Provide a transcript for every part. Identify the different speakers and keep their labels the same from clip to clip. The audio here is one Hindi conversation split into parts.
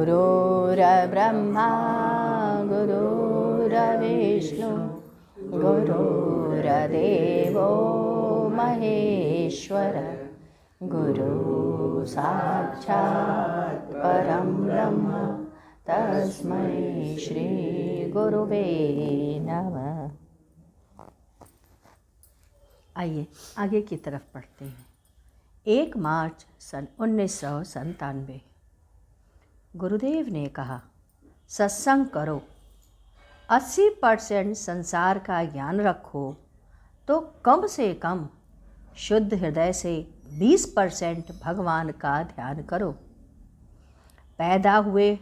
Speaker 1: गुरुर्ब्रह्मा गुरुर्विष्णु गुरुर्देवो महेश्वर गुरु साक्षात् परं ब्रह्म तस्मै श्री गुरुवे नमः। आइए आगे की तरफ पढ़ते हैं। 1 मार्च सन 1997 गुरुदेव ने कहा, सत्संग करो, 80% संसार का ज्ञान रखो तो कम से कम शुद्ध हृदय से 20% भगवान का ध्यान करो। पैदा हुए,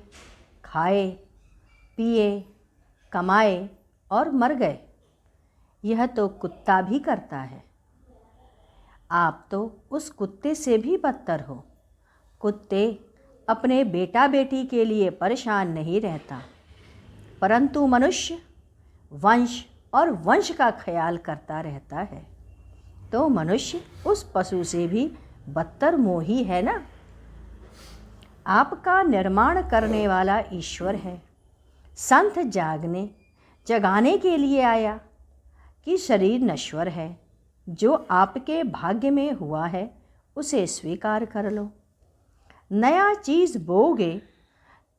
Speaker 1: खाए, पिए, कमाए और मर गए, यह तो कुत्ता भी करता है। आप तो उस कुत्ते से भी बदतर हो। कुत्ते अपने बेटा बेटी के लिए परेशान नहीं रहता, परंतु मनुष्य वंश और वंश का ख्याल करता रहता है। तो मनुष्य उस पशु से भी बदतर मोही है ना। आपका निर्माण करने वाला ईश्वर है। संत जगाने के लिए आया कि शरीर नश्वर है, जो आपके भाग्य में हुआ है उसे स्वीकार कर लो। नया चीज़ बोओगे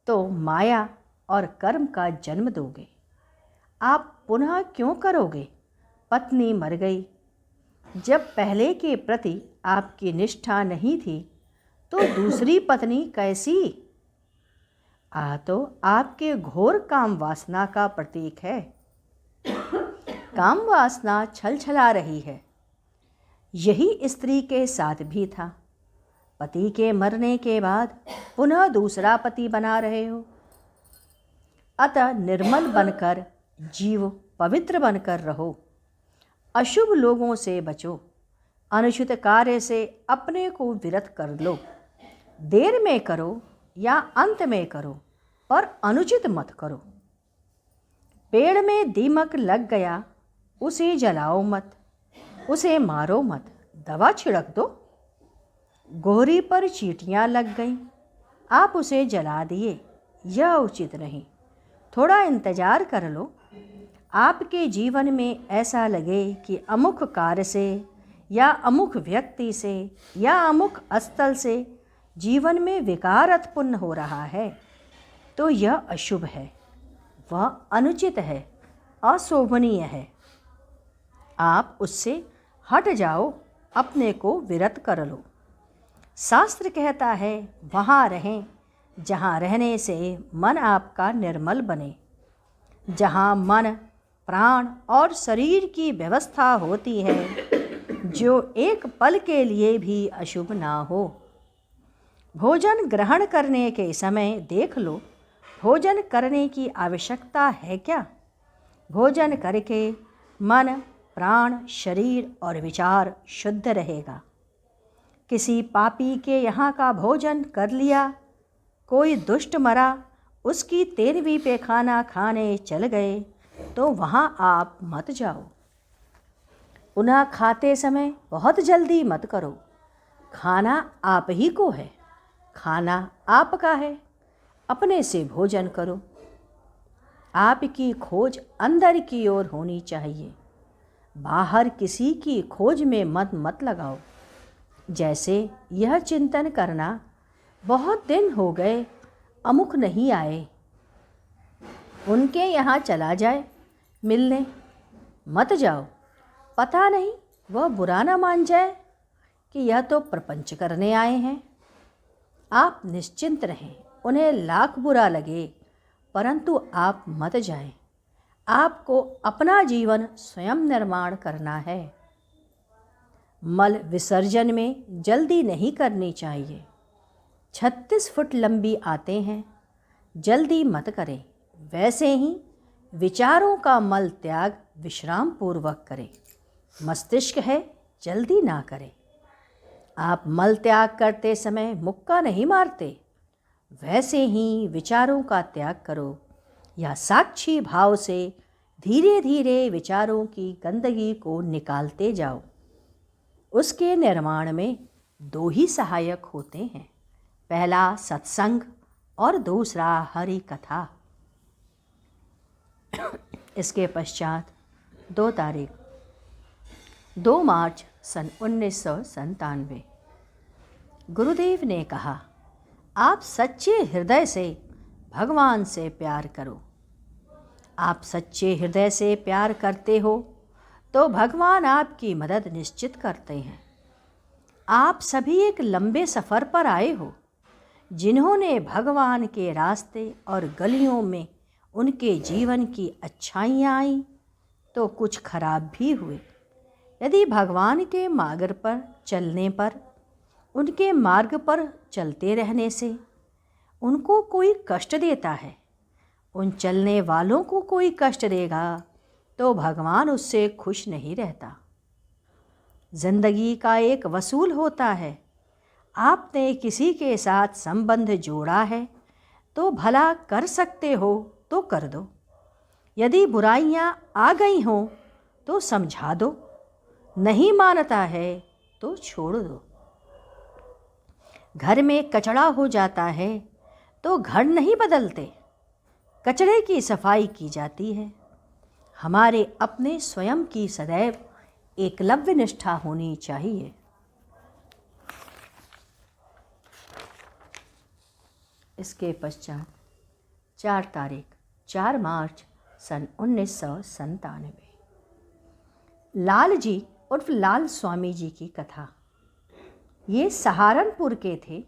Speaker 1: तो माया और कर्म का जन्म दोगे। आप पुनः क्यों करोगे? पत्नी मर गई। जब पहले के प्रति आपकी निष्ठा नहीं थी तो दूसरी पत्नी कैसी? तो आपके घोर काम वासना का प्रतीक है। काम वासना छल छला रही है। यही स्त्री के साथ भी था। पति के मरने के बाद पुनः दूसरा पति बना रहे हो। अतः निर्मल बनकर जीव, पवित्र बनकर रहो। अशुभ लोगों से बचो। अनुचित कार्य से अपने को विरत कर लो। देर में करो या अंत में करो, पर अनुचित मत करो। पेड़ में दीमक लग गया, उसे जलाओ मत, उसे मारो मत, दवा छिड़क दो। गोहरी पर चींटियाँ लग गईं, आप उसे जला दिए, यह उचित नहीं। थोड़ा इंतजार कर लो। आपके जीवन में ऐसा लगे कि अमुक कार्य से या अमुक व्यक्ति से या अमुक स्थल से जीवन में विकार उत्पन्न हो रहा है, तो यह अशुभ है, वह अनुचित है, अशोभनीय है। आप उससे हट जाओ, अपने को विरत कर लो। शास्त्र कहता है, वहाँ रहें जहाँ रहने से मन आपका निर्मल बने। जहाँ मन, प्राण और शरीर की व्यवस्था होती है, जो एक पल के लिए भी अशुभ ना हो। भोजन ग्रहण करने के समय देख लो, भोजन करने की आवश्यकता है क्या? भोजन करके मन, प्राण, शरीर और विचार शुद्ध रहेगा। किसी पापी के यहाँ का भोजन कर लिया, कोई दुष्ट मरा, उसकी 13वीं पैखाना खाने चल गए, तो वहाँ आप मत जाओ। उन्हें खाते समय बहुत जल्दी मत करो। खाना आप ही को है, खाना आपका है, अपने से भोजन करो। आपकी खोज अंदर की ओर होनी चाहिए, बाहर किसी की खोज में मत लगाओ। जैसे यह चिंतन करना, बहुत दिन हो गए अमुक नहीं आए, उनके यहाँ चला जाए मिलने। मत जाओ, पता नहीं वह बुरा ना मान जाए कि यह तो प्रपंच करने आए हैं। आप निश्चिंत रहें, उन्हें लाख बुरा लगे, परंतु आप मत जाएं। आपको अपना जीवन स्वयं निर्माण करना है। मल विसर्जन में जल्दी नहीं करनी चाहिए। 36 फुट लंबी आते हैं, जल्दी मत करें। वैसे ही विचारों का मल त्याग विश्राम पूर्वक करें। मस्तिष्क है, जल्दी ना करें। आप मल त्याग करते समय मुक्का नहीं मारते, वैसे ही विचारों का त्याग करो या साक्षी भाव से धीरे धीरे विचारों की गंदगी को निकालते जाओ। उसके निर्माण में 2 ही सहायक होते हैं। पहला सत्संग और दूसरा हरि कथा। इसके पश्चात 2 तारीख 2 मार्च सन 1997 गुरुदेव ने कहा, आप सच्चे हृदय से भगवान से प्यार करो। आप सच्चे हृदय से प्यार करते हो तो भगवान आपकी मदद निश्चित करते हैं। आप सभी एक लंबे सफ़र पर आए हो। जिन्होंने भगवान के रास्ते और गलियों में उनके जीवन की अच्छाइयाँ आईं तो कुछ खराब भी हुए। यदि भगवान के मार्ग पर चलने पर, उनके मार्ग पर चलते रहने से उनको कोई कष्ट देता है, उन चलने वालों को कोई कष्ट देगा तो भगवान उससे खुश नहीं रहता। जिंदगी का एक वसूल होता है। आपने किसी के साथ संबंध जोड़ा है तो भला कर सकते हो तो कर दो। यदि बुराइयां आ गई हों तो समझा दो। नहीं मानता है तो छोड़ दो। घर में कचरा हो जाता है तो घर नहीं बदलते, कचरे की सफाई की जाती है। हमारे अपने स्वयं की सदैव एकलव्य निष्ठा होनी चाहिए। इसके पश्चात 4 तारीख 4 मार्च सन 1997 लाल जी उर्फ लाल स्वामी जी की कथा। ये सहारनपुर के थे।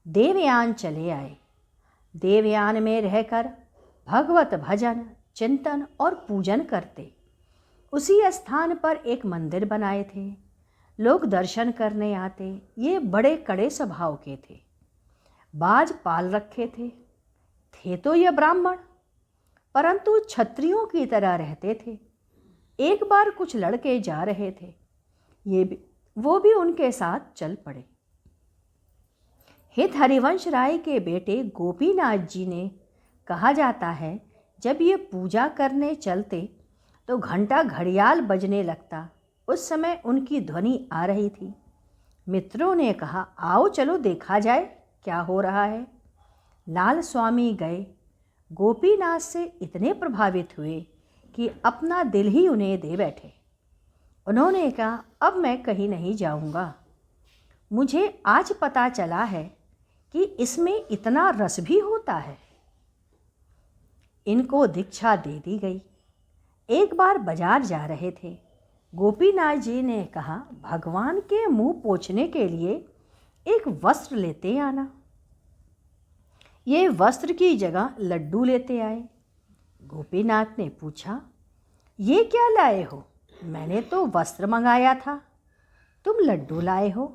Speaker 1: देवयान चले आए। देवयान में रहकर भगवत भजन, चिंतन और पूजन करते। उसी स्थान पर एक मंदिर बनाए थे। लोग दर्शन करने आते। ये बड़े कड़े स्वभाव के थे। बाज पाल रखे थे तो ये ब्राह्मण, परंतु क्षत्रियों की तरह रहते थे। एक बार कुछ लड़के जा रहे थे, वो भी उनके साथ चल पड़े। हित हरिवंश राय के बेटे गोपीनाथ जी ने कहा जाता है, जब ये पूजा करने चलते तो घंटा घड़ियाल बजने लगता। उस समय उनकी ध्वनि आ रही थी। मित्रों ने कहा, आओ चलो देखा जाए क्या हो रहा है। लाल स्वामी गए। गोपीनाथ से इतने प्रभावित हुए कि अपना दिल ही उन्हें दे बैठे। उन्होंने कहा, अब मैं कहीं नहीं जाऊंगा। मुझे आज पता चला है कि इसमें इतना रस भी होता है। इनको दीक्षा दे दी गई। एक बार बाजार जा रहे थे। गोपीनाथ जी ने कहा, भगवान के मुंह पोंछने के लिए एक वस्त्र लेते आना। ये वस्त्र की जगह लड्डू लेते आए। गोपीनाथ ने पूछा, ये क्या लाए हो? मैंने तो वस्त्र मंगाया था, तुम लड्डू लाए हो।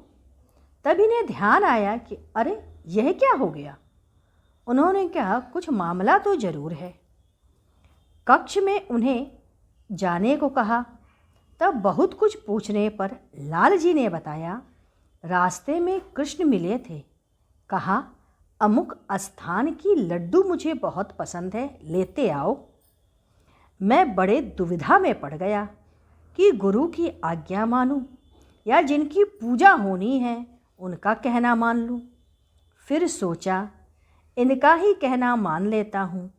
Speaker 1: तब इन्हें ध्यान आया कि अरे यह क्या हो गया। उन्होंने कहा, कुछ मामला तो जरूर है। कक्ष में उन्हें जाने को कहा। तब बहुत कुछ पूछने पर लाल जी ने बताया, रास्ते में कृष्ण मिले थे। कहा, अमुक स्थान की लड्डू मुझे बहुत पसंद है, लेते आओ। मैं बड़े दुविधा में पड़ गया कि गुरु की आज्ञा मानूं या जिनकी पूजा होनी है उनका कहना मान लूं। फिर सोचा, इनका ही कहना मान लेता हूँ।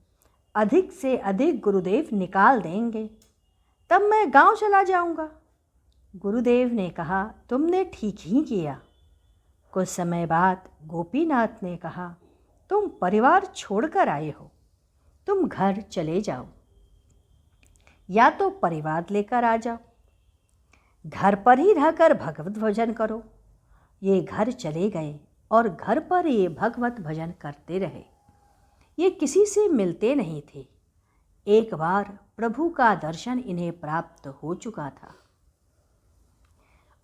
Speaker 1: अधिक से अधिक गुरुदेव निकाल देंगे, तब मैं गांव चला जाऊंगा। गुरुदेव ने कहा, तुमने ठीक ही किया। कुछ समय बाद गोपीनाथ ने कहा, तुम परिवार छोड़कर आए हो, तुम घर चले जाओ या तो परिवार लेकर आ जाओ। घर पर ही रहकर भगवत भजन करो। ये घर चले गए और घर पर ये भगवत भजन करते रहे। ये किसी से मिलते नहीं थे। एक बार प्रभु का दर्शन इन्हें प्राप्त हो चुका था।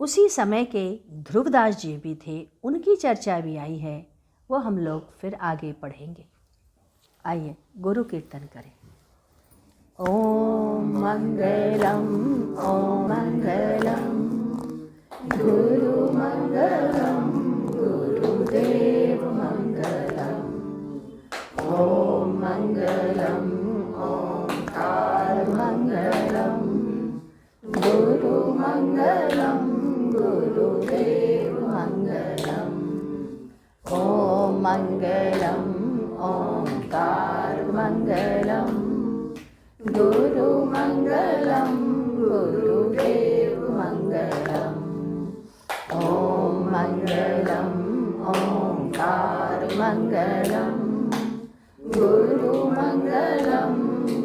Speaker 1: उसी समय के ध्रुवदास जी भी थे, उनकी चर्चा भी आई है, वो हम लोग फिर आगे पढ़ेंगे। आइए गुरु कीर्तन करें। ओम मंगलम, ओम मंगलम, गुरु मंगलम, गुरुदेव मंगलम। ओम मंगलम, ओंकार मंगलम, गुरु मंगलम, गुरुदेव मंगलम। ओम मंगलम, ओंकार मंगलम गुरु मंगलम गुरुदेव मंगलम ओम मंगलम ओंकार मंगलम गुरु मंगलम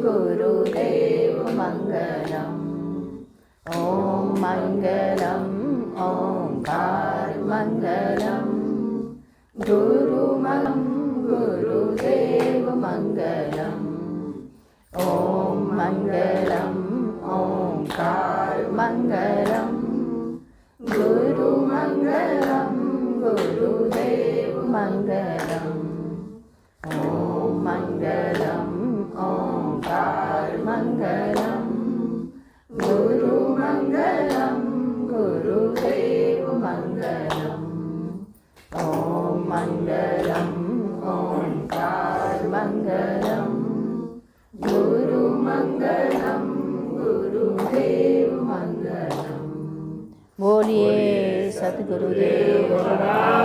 Speaker 1: गुरुदेव मंगलम ओम मंगलम ओंकार मंगलम गुरु गुरुदेव मंगलम ओम मंगलम ओंकार मंगलम गुरु गुरुदेव मंगलम ओम मंगलम ओंकार मंगलम गुरु गुरुदेव मंगलम ओम मंगलम ओंकार मंगलम गुरु गुरुदेव मंगलम। बोलिए सतगुरुदेव भगवान